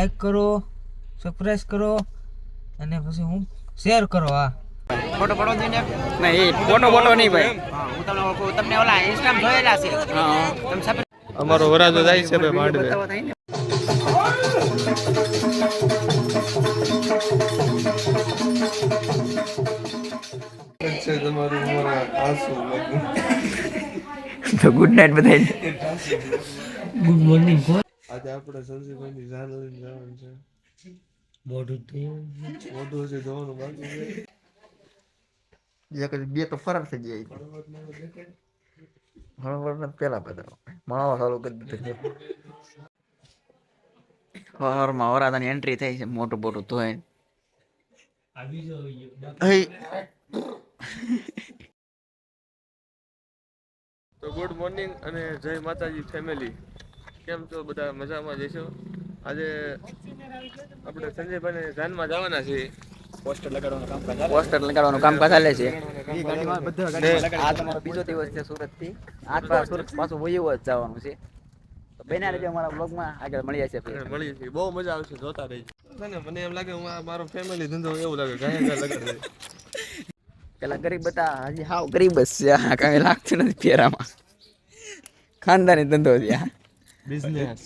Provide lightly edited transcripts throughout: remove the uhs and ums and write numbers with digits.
Like કરો, subscribe કરો અને પછી હું શેર કરો. હા ફોટો પડો દઈને નહીં ફોટો ફોટો નહીં ભાઈ. હા હું તમને ઓલા ઇન્સ્ટામાં જોયેલા છે. હા તમે સબસ્ક્રાઇબ અમારો વરાજો જાય છે ભાઈ માંડવે. બતાવો થાય ને. તો ગુડ નાઇટ બધાને. Good morning. આજે આપણે સંજીવભાઈની જાન લઈને જવાનું છે. મોઢું હજી ધોવાનું બાકી છે. બે તો ફરાર થઈ જાય. હળવળ પેલા બધા માવા ચાલુ કરી દીધું. હવારમાં વરાદાની એન્ટ્રી થઈ છે મોટું મોટું ધોઈ. તો ગુડ મોર્નિંગ અને જય માતાજી ફેમિલી. કેમ છો બધા? મજામાં જઈશો? આજે આપણે સંજયભાઈને જાનમાં જવાના છીએ. પોસ્ટર લગાડવાનું કામકાજ ચાલે છે. આ તમારો બીજો દિવસ છે સુરત થી. આજ સુરત પાછું વયું જ જવાનું છે. તો બેના રહેજો અમારા બ્લોગમાં. આગળ મળીએ છીએ. મળીએ છીએ. બહુ મજા આવશે, જોતા રહીજો. મને એમ લાગે હું મારો ફેમિલી ધંધો એવું લાગે ગાય લગાડે. પેલા ગરીબ હતા, હજી હાવ ગરીબ જ છે. કઈ લાગતું નથી ફેરામાં. ખાનદાની ધંધો છે. બિઝનેસ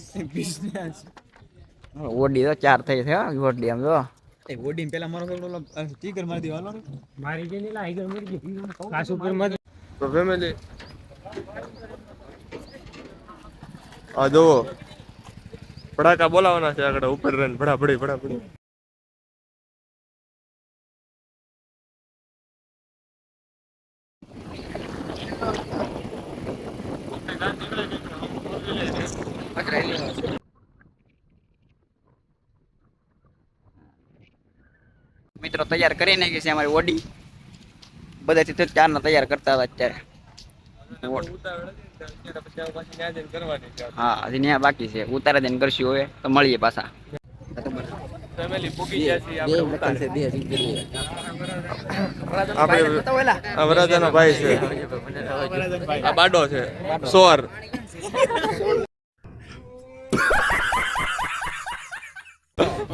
ઓડી તો 4 થઈ છે. ઓડી આમ જો ઓડીને પેલા મારો થોડો સ્ટીકર મારી દેવાનો. મારી જે નીલા આગળ મરી ગઈ કાસ ઉપર મત. તો ફેમિલી આ જો પડાકા બોલાવાના છે આગળ ઉપર રન ભડાભડી. મિત્રો તૈયાર કરી નાખી છે અમારી ઓડી. બધાથી તો 4 ના તૈયાર કરતા હતા અત્યારે. હા હજી ત્યાં બાકી છે. ઉતારે દઈને કરશું હવે તો મળીએ પાછા. ફેમિલી પૂકી ગયા છે આપણે. આ વરાજાનો ભાઈ છે. આ બાડો છે સોર.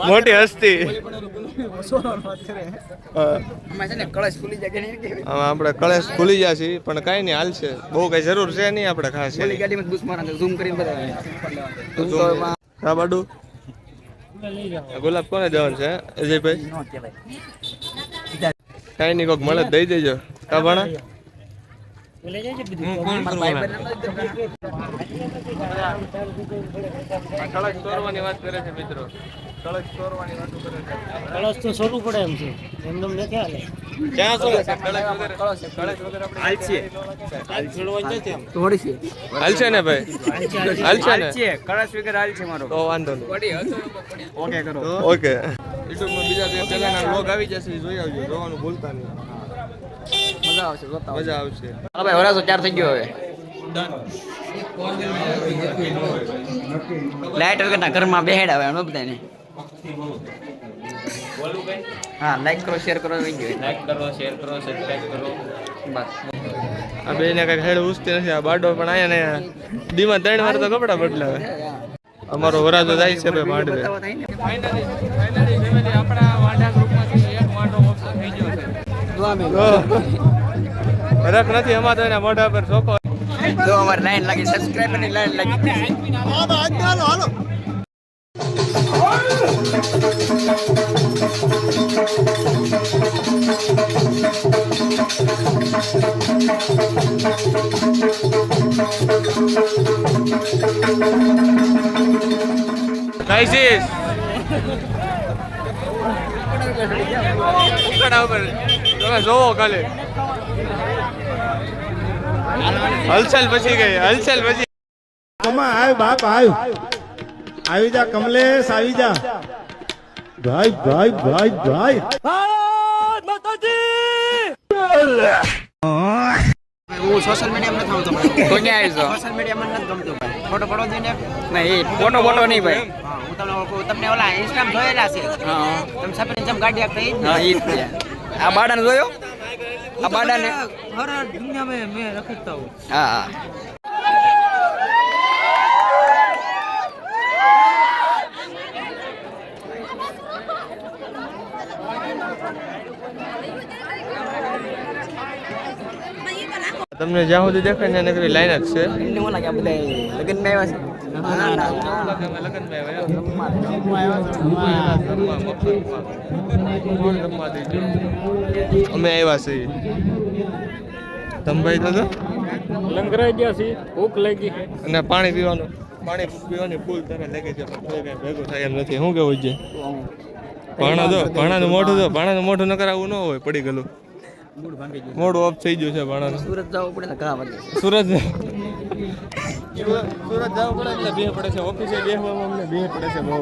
મોટી હસ્તી. આપણે કળશ ખુલી ગયા છીએ પણ કઈ નહીં હાલશે. બહુ કઈ જરૂર છે નહીં આપણે ખાસ. હા બાડુ ગુલાબ કોને દેવાનું છે અજયભાઈ? કઈ નહીં કોક મળે દઈ દેજો. કા ભણા કળશ ચોરવાની વાત કરે છે મિત્રો. કળશ ચોરવાની વાત કરે છે. કળશ તો સોરું પડે એમ છે. એમનેમ નથી હાલે. ક્યાં શું છે કળશ વગર? કળશ વગર આપણે હાલ છોડવા જ છે એમ. થોડી છે. હાલશે ને ભાઈ? હાલશે ને? કળશ વગર હાલ છે મારો. તો વાંધો નહીં. ઓકે કરો. ઓકે યુટ્યુબમાં બીજા બે પહેલાના વ્લોગ આવી જશે, જોઈ આવજો. જોવાનું ભૂલતા નહીં. મજા આવશે જોતા. મજા આવશે. હાલો ભાઈ વરાસો 4 થઈ ગયો હવે. લાઈટ વગરના ઘરમાં બેહેડા હવે એમ બધાને. હા લાઈક કરો, શેર કરો. લાઈક કરો, શેર કરો, સબસ્ક્રાઇબ કરો. બસ આ બેને કઈ હેડ ઉસતી નથી. આ બાડો પણ આયા ને દીમાં 3 વાર તો કપડા બદલાવે. અમારો વરાજો જાય છે ભાઈ માંડવે. ફાઇનલી ફેમિલી આપણા વાડા ગ્રુપમાંથી એક વાડો ઓપ્શન થઈ ગયો છે. રખ નથી અમાર તો એના મોઢા પર ચોકો. જો અમારી લાઈન લાગી, સબસ્ક્રાઇબર ની લાઈન લાગી. હાલો ક્રાઇસિસ ઉપર તમે જોવો કાલે હલચલ પછી ગઈ. હલચલ પછી આવ બાપ આવ આવી જા કમલેશ, આવી જા ભાઈ ભાઈ ભાઈ ભાઈ. હું સોશિયલ મીડિયામાં નથી આવતો ભાઈ. તો ક્યાં આવી છો? સોશિયલ મીડિયામાં નથી ગમતું ભાઈ. ફોટો પડો દઈને નહીં ફોટો ફોટો નહીં ભાઈ. હા હું તમને ઓલા ઇન્સ્ટામાં જોયેલા છે. હા તમે સપની જેમ ગાડી આપતા ઈ જ હા ઈ જ છે. આ બાડાને જોયો? આ બાડાને હર દુનિયા મેં રખડતા હું. હા હા તમને જ્યાં સુધી દેખાય ને નકરી લાઈન જ છે. એમને ઓલા કે આ બધા લગ્નમાં આવ્યા છે. અમે આવ્યા છીએ. તમે ભાઈ દાદા લંગરાઈ ગયા છે, ભૂખ લાગી. અને પાણી પીવાની ફૂલ તરત લાગે છે, પણ કોઈ કઈ ભેગું થાય એમ નથી. શું કેવું છે? ભાણાનું મોઢું ન કરાવવું ન હોય, પડી ગયેલું મોઢું ઓફ થઈ ગયું છે ભાણાનું. સુરત જવું પડે ને ઘણા વાગે. સુરત જવું પડે એટલે બે પડે છે, ઓફિસે બેસવામાં અમને બે પડે છે બહુ.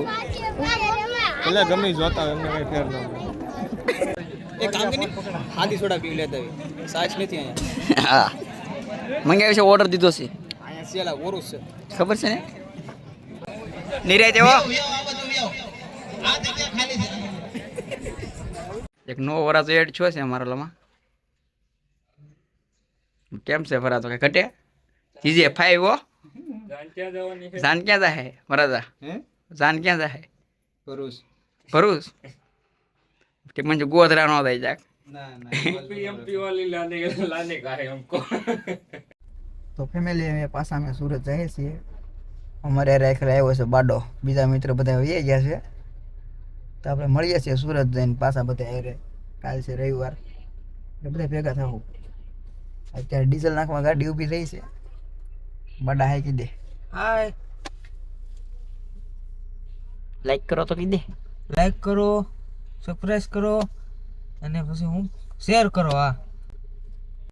એટલે ગમે જોતા હોય એમને કઈ ફેર ન હોય. એક કામ કરીને હાદી સોડા પી લેતા હોય. સાચ નથી અહીંયા. હા મંગાવ્યું છે, ઓર્ડર દીધો છે. અહીંયા સિયાલા ઓરુસ છે. ખબર છે ને નિરાય તેવો એક નવો વરાતો એડ છો છે અમારા લમાં. કેમ છે ફરાતો કે ઘટે જીજે 5 હો જાન ક્યાં જાય મરાદા જાન ક્યાં જાય ભરૂચ. ભરૂચ તે મને ગોધરા નો થાય જાક. एमपी वाली लाने का है हमको. તો ફેમિલી અમે પાછા અમે સુરત જઈએ છીએ. અમારે રાખેલા આવ્યો છે બાડો, બીજા મિત્રો બધા વહી ગયા છે. તો આપણે મળીએ છીએ સુરત જઈને પાછા બધા હારે. કાલ છે રવિવાર, એટલે બધા ભેગા થવું. અત્યારે ડીઝલ નાખવા ગાડી ઊભી રહી છે. બાડા હાઈ કીધે હાય, લાઈક કરો તો કીધે. લાઈક કરો, સબસ્ક્રાઇબ કરો અને પછી હું શેર કરો. હા